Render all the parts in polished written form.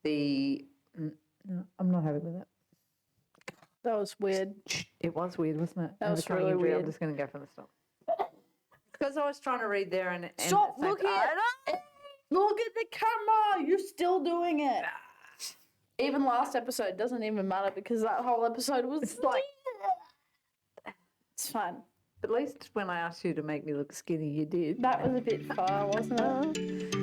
No, I'm not happy with that. That was weird. It was weird, wasn't it? That was Overcoming really injury. weird. I'm just going to go from the stop. Because I was trying to read there and Stop at the same looking time- at Look at the camera. You're still doing it. Even last episode doesn't even matter because that whole episode was It's like, it's fine. at least when I asked you to make me look skinny, you did. That was a bit far, wasn't it?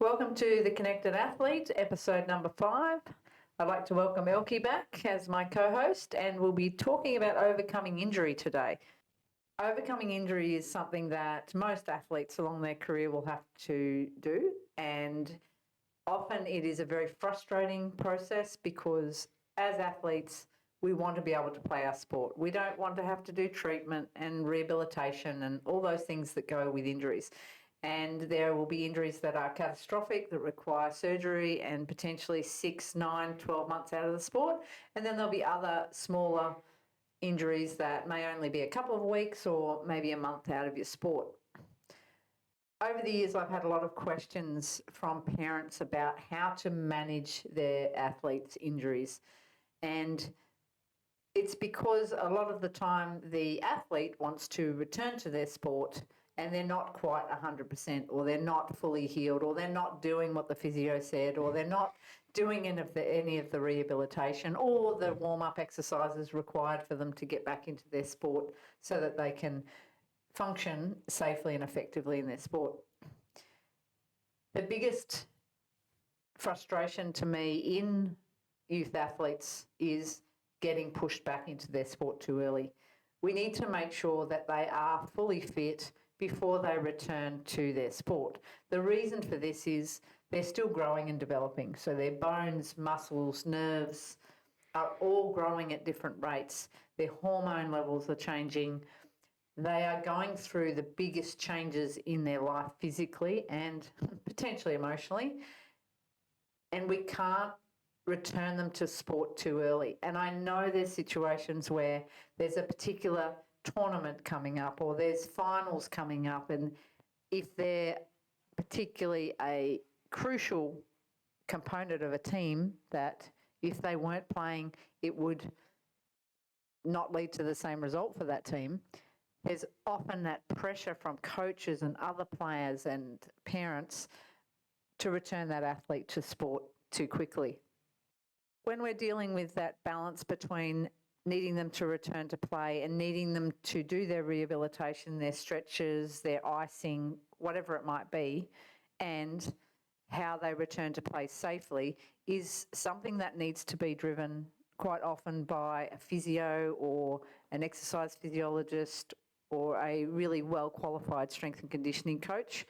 Welcome to The Connected Athlete, episode number 5. I'd like to welcome Elkie back as my co-host, and we'll be talking about overcoming injury today. Overcoming injury is something that most athletes along their career will have to do, and often it is a very frustrating process because as athletes, we want to be able to play our sport. We don't want to have to do treatment and rehabilitation and all those things that go with injuries. And there will be injuries that are catastrophic, that require surgery and potentially 6, 9, 12 months out of the sport. And then there'll be other smaller injuries that may only be a couple of weeks or maybe a month out of your sport. Over the years, I've had a lot of questions from parents about how to manage their athletes' injuries. And it's because a lot of the time the athlete wants to return to their sport and they're not quite 100%, or they're not fully healed, or they're not doing what the physio said, or they're not doing any of the rehabilitation or the warm-up exercises required for them to get back into their sport so that they can function safely and effectively in their sport. The biggest frustration to me in youth athletes is getting pushed back into their sport too early. We need to make sure that they are fully fit before they return to their sport. The reason for this is they're still growing and developing. So their bones, muscles, nerves are all growing at different rates. Their hormone levels are changing. They are going through the biggest changes in their life physically and potentially emotionally. And we can't return them to sport too early. And I know there's situations where there's a particular tournament coming up or there's finals coming up, and if they're particularly a crucial component of a team, that if they weren't playing it would not lead to the same result for that team, there's often that pressure from coaches and other players and parents to return that athlete to sport too quickly. When we're dealing with that balance between needing them to return to play and needing them to do their rehabilitation, their stretches, their icing, whatever it might be, and how they return to play safely is something that needs to be driven quite often by a physio or an exercise physiologist or a really well-qualified strength and conditioning coach.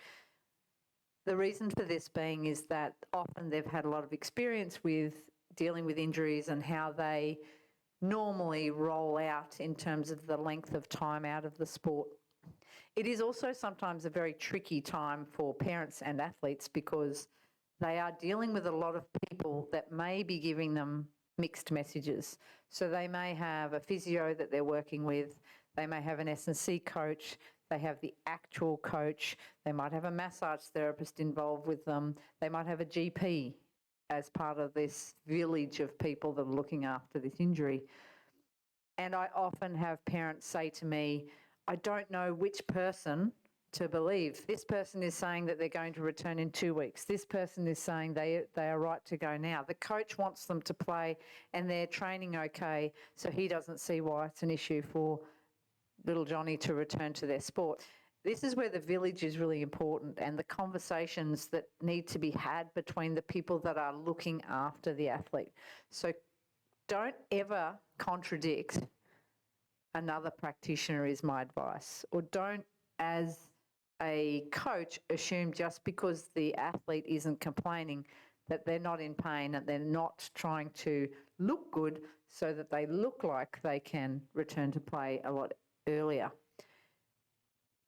The reason for this being is that often they've had a lot of experience with dealing with injuries and how they normally roll out in terms of the length of time out of the sport. It is also sometimes a very tricky time for parents and athletes because they are dealing with a lot of people that may be giving them mixed messages. So they may have a physio that they're working with, they may have an S&C coach, they have the actual coach, they might have a massage therapist involved with them, they might have a GP as part of this village of people that are looking after this injury. And I often have parents say to me, I don't know which person to believe. This person is saying that they're going to return in 2 weeks. This person is saying they are right to go now. The coach wants them to play and they're training okay, so he doesn't see why it's an issue for little Johnny to return to their sport. This is where the village is really important, and the conversations that need to be had between the people that are looking after the athlete. So don't ever contradict another practitioner is my advice, or don't, as a coach, assume just because the athlete isn't complaining that they're not in pain and they're not trying to look good so that they look like they can return to play a lot earlier.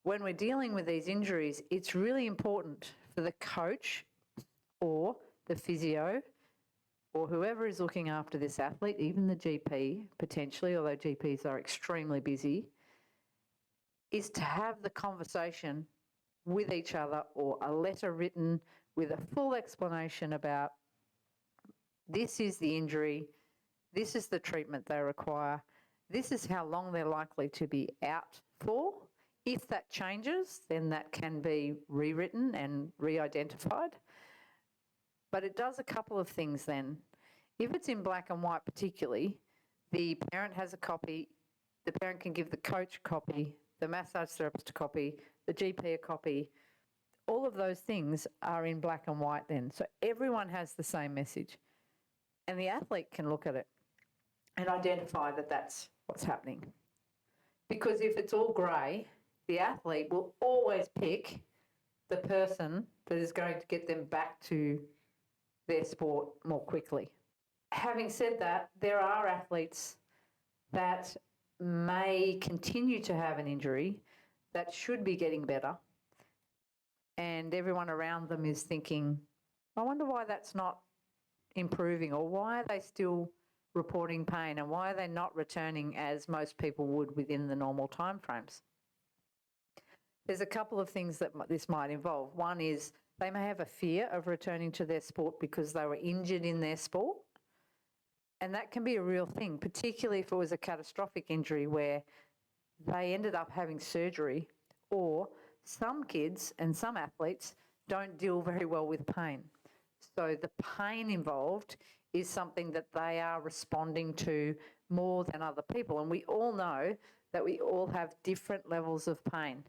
When we're dealing with these injuries, it's really important for the coach or the physio, or whoever is looking after this athlete, even the GP potentially, although GPs are extremely busy, is to have the conversation with each other or a letter written with a full explanation about this is the injury, this is the treatment they require, this is how long they're likely to be out for. If that changes, then that can be rewritten and re-identified. But it does a couple of things then. If it's in black and white particularly, the parent has a copy, the parent can give the coach a copy, the massage therapist a copy, the GP a copy. All of those things are in black and white then. So everyone has the same message. And the athlete can look at it and identify that that's what's happening. Because if it's all grey, the athlete will always pick the person that is going to get them back to their sport more quickly. Having said that, there are athletes that may continue to have an injury that should be getting better, and everyone around them is thinking, I wonder why that's not improving, or why are they still reporting pain, and why are they not returning as most people would within the normal timeframes? There's a couple of things that this might involve. One is they may have a fear of returning to their sport because they were injured in their sport. And that can be a real thing, particularly if it was a catastrophic injury where they ended up having surgery, or some kids and some athletes don't deal very well with pain. So the pain involved is something that they are responding to more than other people. And we all know that we all have different levels of pain.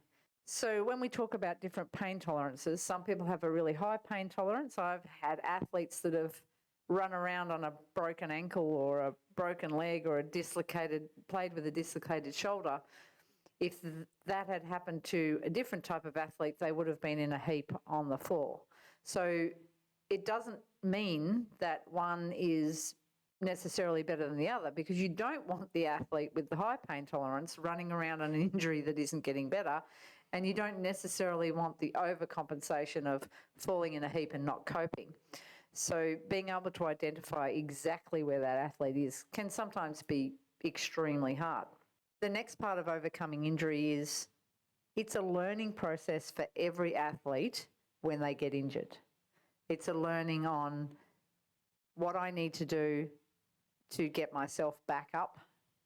So when we talk about different pain tolerances, some people have a really high pain tolerance. I've had athletes that have run around on a broken ankle or a broken leg or played with a dislocated shoulder. If that had happened to a different type of athlete, they would have been in a heap on the floor. So it doesn't mean that one is necessarily better than the other, because you don't want the athlete with the high pain tolerance running around on an injury that isn't getting better, and you don't necessarily want the overcompensation of falling in a heap and not coping. So being able to identify exactly where that athlete is can sometimes be extremely hard. The next part of overcoming injury is it's a learning process for every athlete when they get injured. It's a learning on what I need to do to get myself back up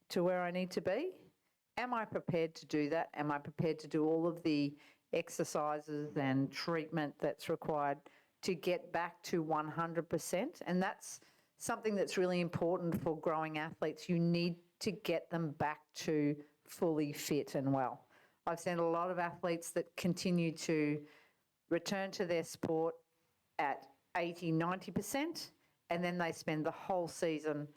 to where I need to be. Am I prepared to do that? Am I prepared to do all of the exercises and treatment that's required to get back to 100%? And that's something that's really important for growing athletes. You need to get them back to fully fit and well. I've seen a lot of athletes that continue to return to their sport at 80, 90%, and then they spend the whole season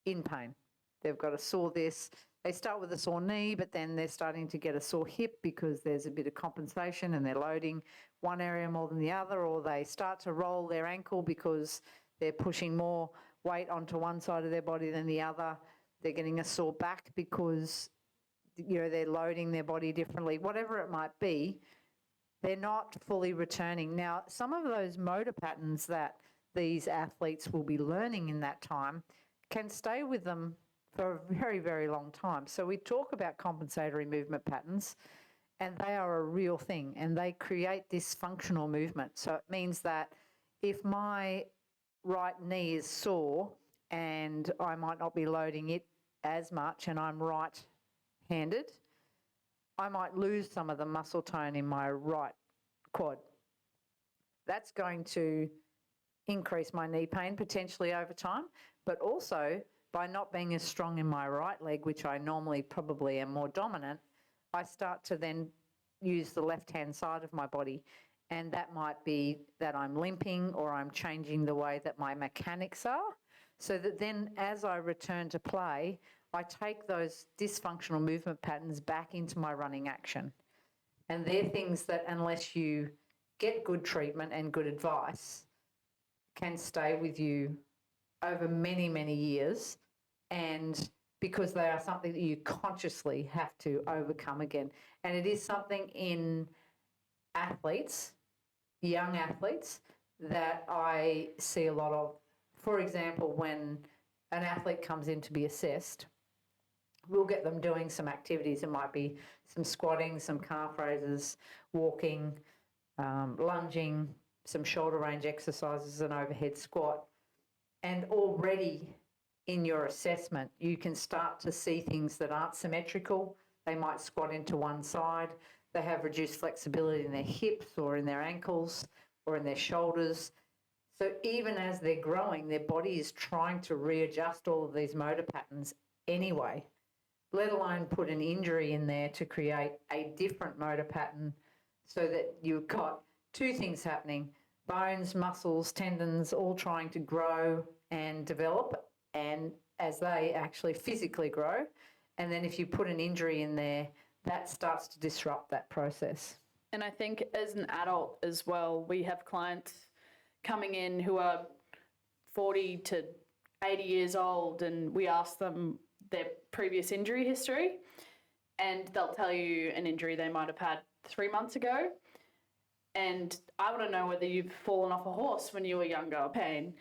in pain. They've got a sore this. They start with a sore knee, but then they're starting to get a sore hip because there's a bit of compensation and they're loading one area more than the other, or they start to roll their ankle because they're pushing more weight onto one side of their body than the other. They're getting a sore back because, they're loading their body differently. Whatever it might be, they're not fully returning. Now, some of those motor patterns that these athletes will be learning in that time can stay with them for a very, very long time. So we talk about compensatory movement patterns, and they are a real thing, and they create dysfunctional movement. So it means that if my right knee is sore and I might not be loading it as much and I'm right-handed, I might lose some of the muscle tone in my right quad. That's going to increase my knee pain potentially over time, but also by not being as strong in my right leg, which I normally probably am more dominant, I start to then use the left-hand side of my body, and that might be that I'm limping or I'm changing the way that my mechanics are, so that then as I return to play, I take those dysfunctional movement patterns back into my running action. And they're things that, unless you get good treatment and good advice, can stay with you over many, many years, and because they are something that you consciously have to overcome again. And it is something in athletes, young athletes, that I see a lot of. For example, when an athlete comes in to be assessed, we'll get them doing some activities. It might be some squatting, some calf raises, walking, lunging, some shoulder range exercises, an overhead squat. And already in your assessment, you can start to see things that aren't symmetrical. They might squat into one side. They have reduced flexibility in their hips or in their ankles or in their shoulders. So even as they're growing, their body is trying to readjust all of these motor patterns anyway, let alone put an injury in there to create a different motor pattern so that you've got two things happening: bones, muscles, tendons, all trying to grow and develop, and as they actually physically grow. And then if you put an injury in there, that starts to disrupt that process. And I think as an adult as well, we have clients coming in who are 40 to 80 years old, and we ask them their previous injury history, and they'll tell you an injury they might have had 3 months ago. And I want to know whether you've fallen off a horse when you were younger, pain.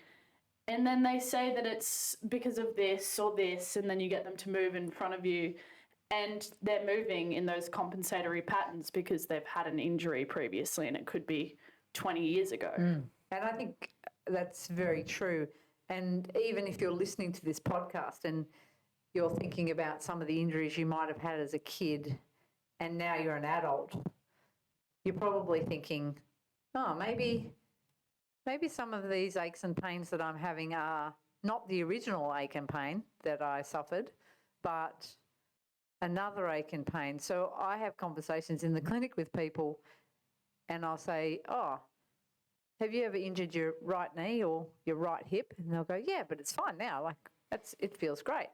And then they say that it's because of this or this, and then you get them to move in front of you, and they're moving in those compensatory patterns because they've had an injury previously, and it could be 20 years ago. And I think that's very true. And even if you're listening to this podcast and you're thinking about some of the injuries you might have had as a kid and now you're an adult, you're probably thinking, oh, maybe some of these aches and pains that I'm having are not the original ache and pain that I suffered, but another ache and pain. So I have conversations in the clinic with people and I'll say, oh, have you ever injured your right knee or your right hip? And they'll go, yeah, but it's fine now. Like, it feels great.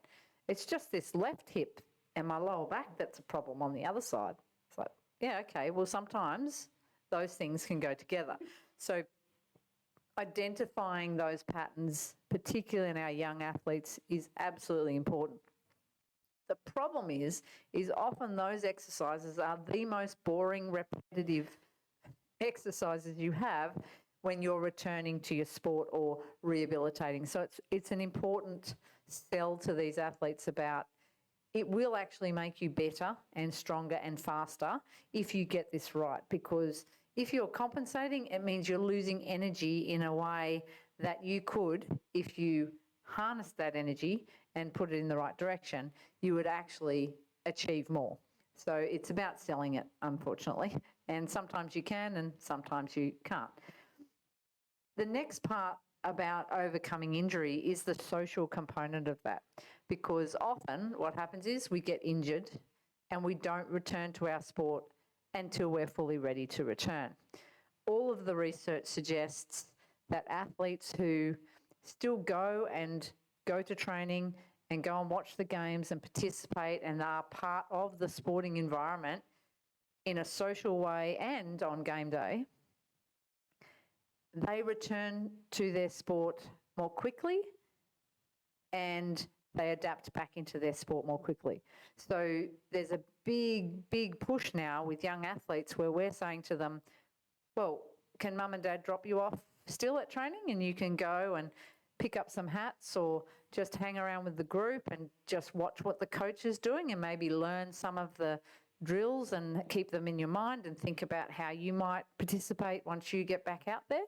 It's just this left hip and my lower back that's a problem on the other side. It's like, yeah, okay. Well, sometimes those things can go together. So identifying those patterns, particularly in our young athletes, is absolutely important. The problem is often those exercises are the most boring, repetitive exercises you have when you're returning to your sport or rehabilitating. So it's an important sell to these athletes about it will actually make you better and stronger and faster if you get this right, because if you're compensating, it means you're losing energy in a way that you could, if you harness that energy and put it in the right direction, you would actually achieve more. So it's about selling it, unfortunately. And sometimes you can and sometimes you can't. The next part about overcoming injury is the social component of that, because often what happens is we get injured and we don't return to our sport until we're fully ready to return. All of the research suggests that athletes who still go to training and go and watch the games and participate and are part of the sporting environment in a social way and on game day, they return to their sport more quickly and they adapt back into their sport more quickly. So there's a big push now with young athletes where we're saying to them, well, can mum and dad drop you off still at training and you can go and pick up some hats or just hang around with the group and just watch what the coach is doing and maybe learn some of the drills and keep them in your mind and think about how you might participate once you get back out there.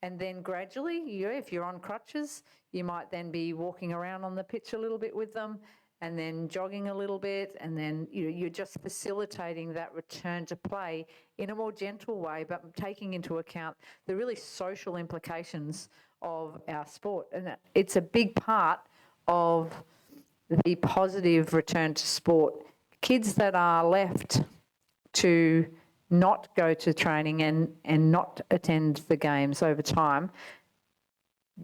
And then gradually, if you're on crutches, you might then be walking around on the pitch a little bit with them and then jogging a little bit, and then you're just facilitating that return to play in a more gentle way, but taking into account the really social implications of our sport. And it's a big part of the positive return to sport. Kids that are left to not go to training and not attend the games over time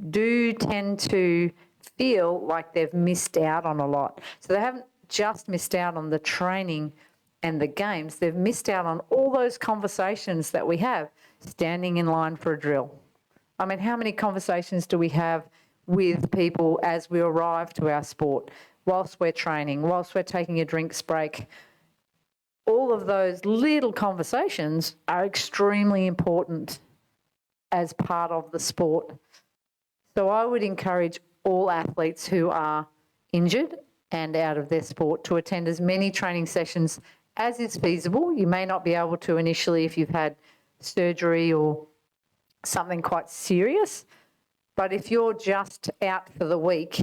do tend to feel like they've missed out on a lot. So they haven't just missed out on the training and the games, they've missed out on all those conversations that we have standing in line for a drill. I mean, how many conversations do we have with people as we arrive to our sport, whilst we're training, whilst we're taking a drinks break? All of those little conversations are extremely important as part of the sport. So I would encourage all athletes who are injured and out of their sport to attend as many training sessions as is feasible. You may not be able to initially if you've had surgery or something quite serious, but if you're just out for the week,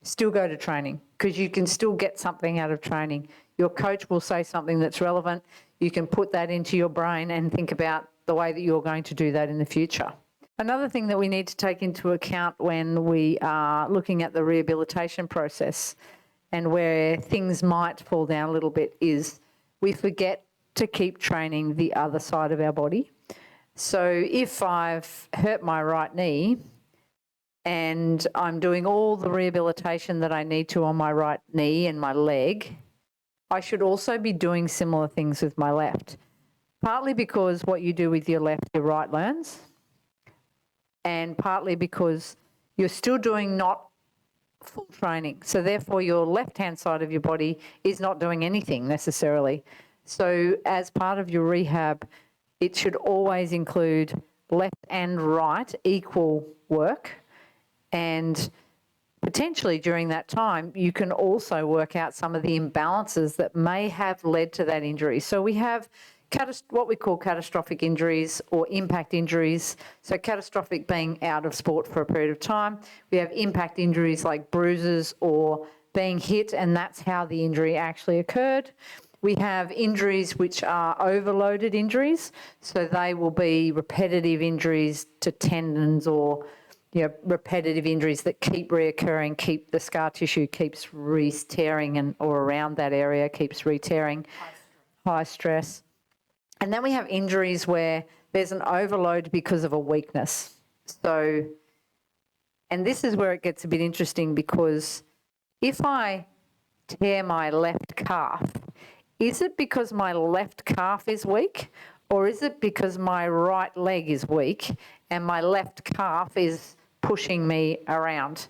still go to training because you can still get something out of training. Your coach will say something that's relevant. You can put that into your brain and think about the way that you're going to do that in the future. Another thing that we need to take into account when we are looking at the rehabilitation process and where things might fall down a little bit is we forget to keep training the other side of our body. So if I've hurt my right knee and I'm doing all the rehabilitation that I need to on my right knee and my leg, I should also be doing similar things with my left. Partly because what you do with your left, your right learns, and partly because you're still doing not full training. So therefore your left-hand side of your body is not doing anything necessarily. So as part of your rehab, it should always include left and right equal work, and potentially during that time, you can also work out some of the imbalances that may have led to that injury. So we have what we call catastrophic injuries or impact injuries. So catastrophic being out of sport for a period of time. We have impact injuries like bruises or being hit, and that's how the injury actually occurred. We have injuries which are overloaded injuries. So they will be repetitive injuries to tendons or repetitive injuries that keep reoccurring, keep the scar tissue keeps re-tearing and or around that area keeps re-tearing, high stress. And then we have injuries where there's an overload because of a weakness. So, and this is where it gets a bit interesting because if I tear my left calf, is it because my left calf is weak or is it because my right leg is weak and my left calf is pushing me around?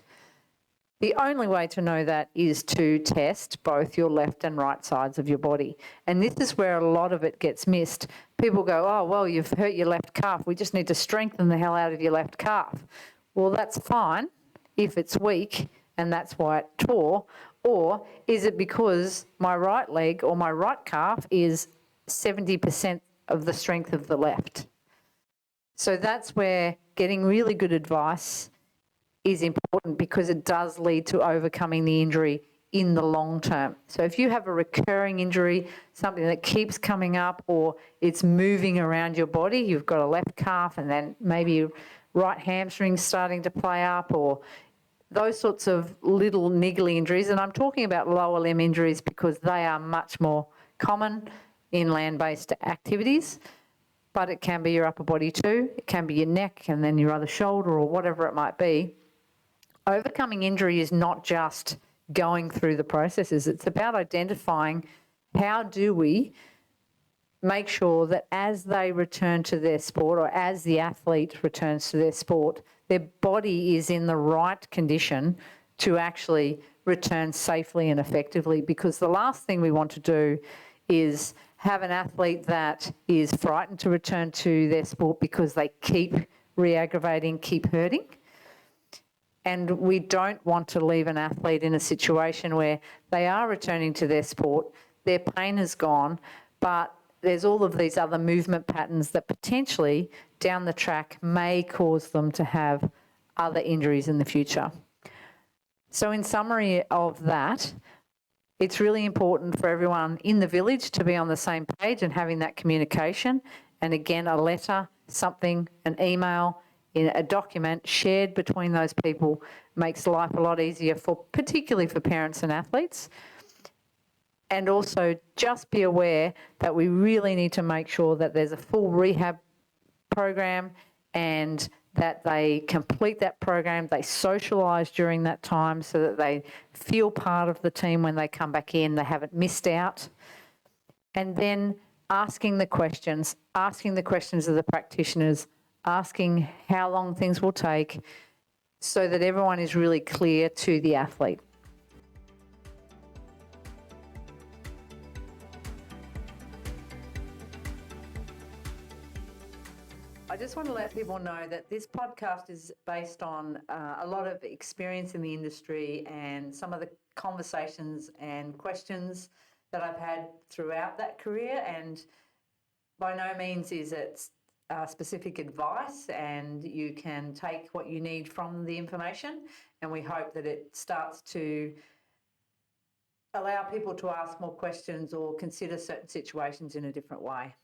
The only way to know that is to test both your left and right sides of your body. And this is where a lot of it gets missed. People go, oh, well, you've hurt your left calf. We just need to strengthen the hell out of your left calf. Well, that's fine if it's weak and that's why it tore. Or is it because my right leg or my right calf is 70% of the strength of the left? So that's where getting really good advice is important because it does lead to overcoming the injury in the long term. So if you have a recurring injury, something that keeps coming up or it's moving around your body, you've got a left calf and then maybe your right hamstring starting to play up or those sorts of little niggly injuries. And I'm talking about lower limb injuries because they are much more common in land-based activities, but it can be your upper body too. It can be your neck and then your other shoulder or whatever it might be. Overcoming injury is not just going through the processes. It's about identifying how do we make sure that as they return to their sport or as the athlete returns to their sport, their body is in the right condition to actually return safely and effectively, because the last thing we want to do is have an athlete that is frightened to return to their sport because they keep re-aggravating, keep hurting. And we don't want to leave an athlete in a situation where they are returning to their sport, their pain is gone, but there's all of these other movement patterns that potentially down the track may cause them to have other injuries in the future. So in summary of that, it's really important for everyone in the village to be on the same page and having that communication. And again, a letter, something, an email, in a document shared between those people makes life a lot easier particularly for parents and athletes. And also just be aware that we really need to make sure that there's a full rehab program and that they complete that program, they socialise during that time so that they feel part of the team when they come back in, they haven't missed out. And then asking the questions of the practitioners, asking how long things will take so that everyone is really clear to the athlete. I just want to let people know that this podcast is based on a lot of experience in the industry and some of the conversations and questions that I've had throughout that career, and by no means is it specific advice, and you can take what you need from the information, and we hope that it starts to allow people to ask more questions or consider certain situations in a different way.